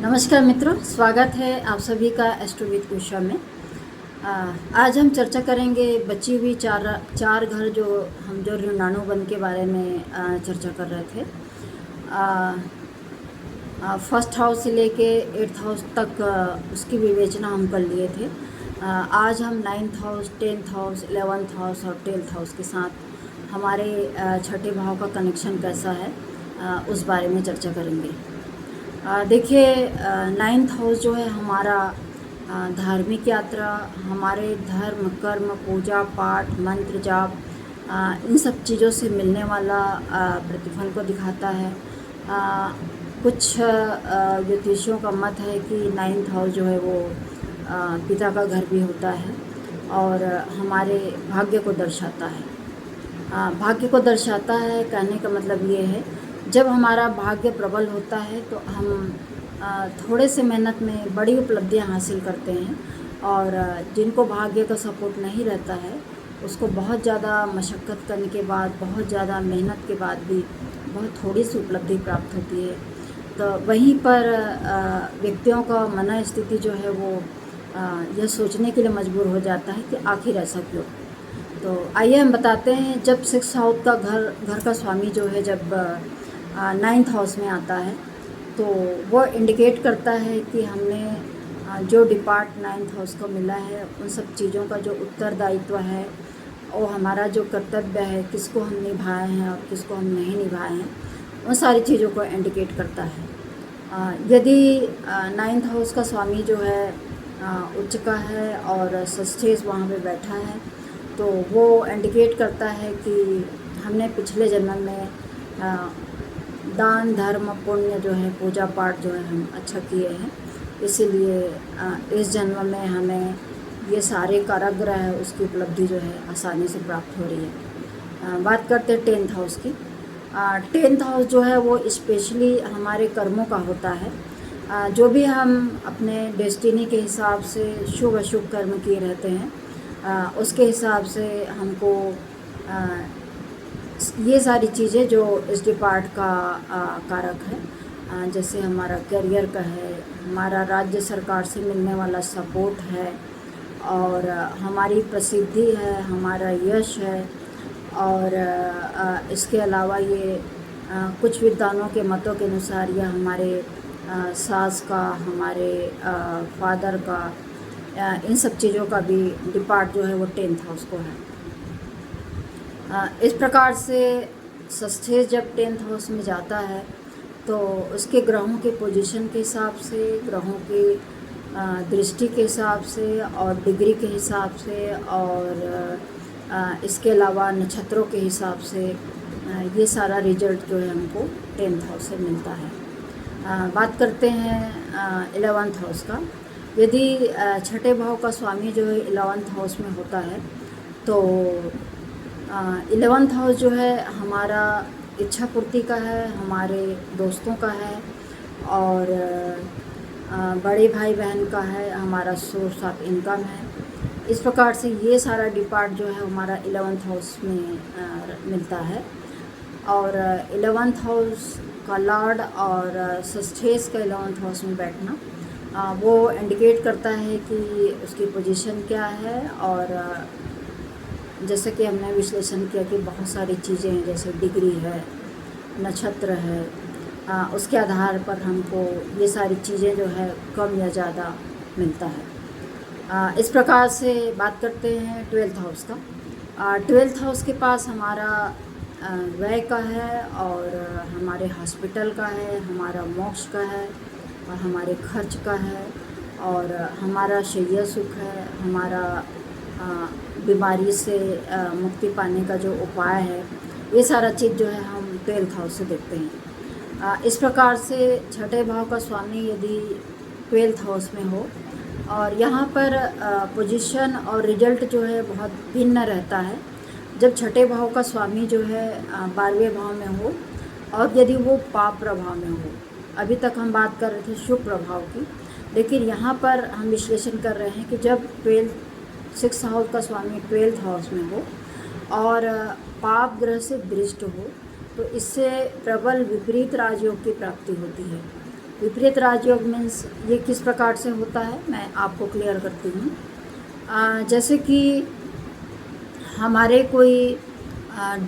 नमस्कार मित्रों, स्वागत है आप सभी का एस्ट्रो विद उषा में। आज हम चर्चा करेंगे बची हुई चार घर जो ऋणानुबंध के बारे में चर्चा कर रहे थे। फर्स्ट हाउस से लेके 8th हाउस तक उसकी विवेचना हम कर लिए थे। आज हम 9th house, 10th house, 11th house और 12th हाउस के साथ हमारे छठे भाव का कनेक्शन कैसा है उस बारे में चर्चा करेंगे। देखिए, 9th हाउस जो है हमारा धार्मिक यात्रा, हमारे धर्म, कर्म, पूजा पाठ, मंत्र जाप, इन सब चीज़ों से मिलने वाला प्रतिफल को दिखाता है। कुछ ज्योतिषियों का मत है कि 9th हाउस जो है वो पिता का घर भी होता है और हमारे भाग्य को दर्शाता है। भाग्य को दर्शाता है कहने का मतलब ये है, जब हमारा भाग्य प्रबल होता है तो हम थोड़े से मेहनत में बड़ी उपलब्धियां हासिल करते हैं, और जिनको भाग्य का सपोर्ट नहीं रहता है उसको बहुत ज़्यादा मशक्क़त करने के बाद, बहुत ज़्यादा मेहनत के बाद भी बहुत थोड़ी सी उपलब्धि प्राप्त होती है। तो वहीं पर व्यक्तियों का मन स्थिति जो है वो यह सोचने के लिए मजबूर हो जाता है कि आखिर ऐसा क्यों। तो आइए हम बताते हैं, जब 6th हाउस का घर का स्वामी जो है जब 9th हाउस में आता है तो वो इंडिकेट करता है कि हमने जो डिपार्ट 9th हाउस को मिला है उन सब चीज़ों का जो उत्तरदायित्व है और हमारा जो कर्तव्य है, किसको हम निभाए हैं और किसको हम नहीं निभाए हैं, उन सारी चीज़ों को इंडिकेट करता है। यदि 9th हाउस का स्वामी जो है उच्च का है और षष्ठेश वहाँ पे बैठा है तो वो इंडिकेट करता है कि हमने पिछले जन्म में दान धर्म पुण्य जो है, पूजा पाठ जो है हम अच्छा किए हैं, इसीलिए इस जन्म में हमें ये सारे कारागृह है उसकी उपलब्धि जो है आसानी से प्राप्त हो रही है। बात करते हैं 10th हाउस की। 10th हाउस जो है वो स्पेशली हमारे कर्मों का होता है। जो भी हम अपने डेस्टिनी के हिसाब से शुभ अशुभ कर्म किए रहते हैं, उसके हिसाब से हमको ये सारी चीज़ें जो इस डिपार्ट का कारक है, जैसे हमारा करियर का है, हमारा राज्य सरकार से मिलने वाला सपोर्ट है, और हमारी प्रसिद्धि है, हमारा यश है, और इसके अलावा ये कुछ विद्वानों के मतों के अनुसार यह हमारे सास का, हमारे फादर का, इन सब चीज़ों का भी डिपार्ट जो है वो 10th हाउस को है। इस प्रकार से षष्ठेश जब 10th हाउस में जाता है तो उसके ग्रहों के पोजीशन के हिसाब से, ग्रहों की दृष्टि के हिसाब से और डिग्री के हिसाब से और इसके अलावा नक्षत्रों के हिसाब से ये सारा रिजल्ट जो है हमको 10th हाउस से मिलता है। बात करते हैं 11th हाउस का। यदि छठे भाव का स्वामी जो है 11th हाउस में होता है तो 11th हाउस जो है हमारा इच्छा पूर्ति का है, हमारे दोस्तों का है, और बड़े भाई बहन का है, हमारा सोर्स ऑफ इनकम है। इस प्रकार से ये सारा डिपार्ट जो है हमारा 11th हाउस में मिलता है। और 11th हाउस का लॉर्ड और षष्ठेश का 11th हाउस में बैठना वो इंडिकेट करता है कि उसकी पोजीशन क्या है, और जैसे कि हमने विश्लेषण किया कि बहुत सारी चीज़ें हैं, जैसे डिग्री है, नक्षत्र है, उसके आधार पर हमको ये सारी चीज़ें जो है कम या ज़्यादा मिलता है। इस प्रकार से बात करते हैं 12th हाउस का। 12th हाउस के पास हमारा व्यय का है, और हमारे हॉस्पिटल का है, हमारा मोक्ष का है, और हमारे खर्च का है, और हमारा शैया सुख है, हमारा बीमारी से मुक्ति पाने का जो उपाय है, ये सारा चीज़ जो है हम 12th हाउस से देखते हैं। इस प्रकार से छठे भाव का स्वामी यदि 12th हाउस में हो और यहाँ पर पोजीशन और रिजल्ट जो है बहुत भिन्न रहता है। जब छठे भाव का स्वामी जो है 12वें भाव में हो, और यदि वो पाप प्रभाव में हो, अभी तक हम बात कर रहे थे शुभ प्रभाव की, लेकिन यहाँ पर हम विश्लेषण कर रहे हैं कि जब 6th हाउस का स्वामी 12th हाउस में हो और पाप ग्रह से दृष्ट हो तो इससे प्रबल विपरीत राजयोग की प्राप्ति होती है। विपरीत राजयोग मीन्स ये किस प्रकार से होता है, मैं आपको क्लियर करती हूँ। जैसे कि हमारे कोई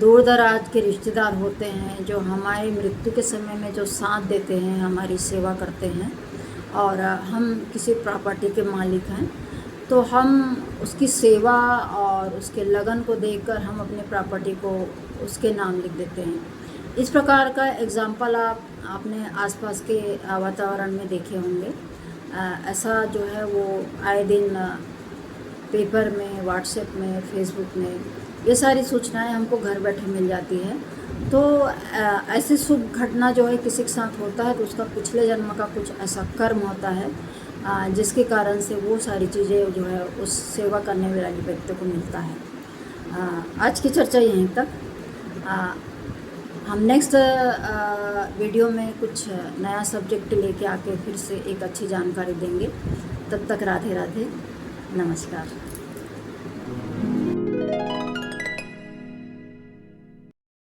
दूर दराज के रिश्तेदार होते हैं जो हमारी मृत्यु के समय में जो साथ देते हैं, हमारी सेवा करते हैं, और हम किसी प्रॉपर्टी के मालिक हैं, तो हम उसकी सेवा और उसके लगन को देखकर हम अपने प्रॉपर्टी को उसके नाम लिख देते हैं। इस प्रकार का एग्ज़ाम्पल आपने आसपास के वातावरण में देखे होंगे। ऐसा जो है वो आए दिन पेपर में, व्हाट्सएप में, फेसबुक में ये सारी सूचनाएं हमको घर बैठे मिल जाती है। तो ऐसी शुभ घटना जो है किसी के साथ होता है तो उसका पिछले जन्म का कुछ ऐसा कर्म होता है जिसके कारण से वो सारी चीज़ें जो है उस सेवा करने वाले व्यक्ति को मिलता है। आज की चर्चा यहीं तक। हम नेक्स्ट वीडियो में कुछ नया सब्जेक्ट लेके आके फिर से एक अच्छी जानकारी देंगे। तब तक राधे राधे, नमस्कार।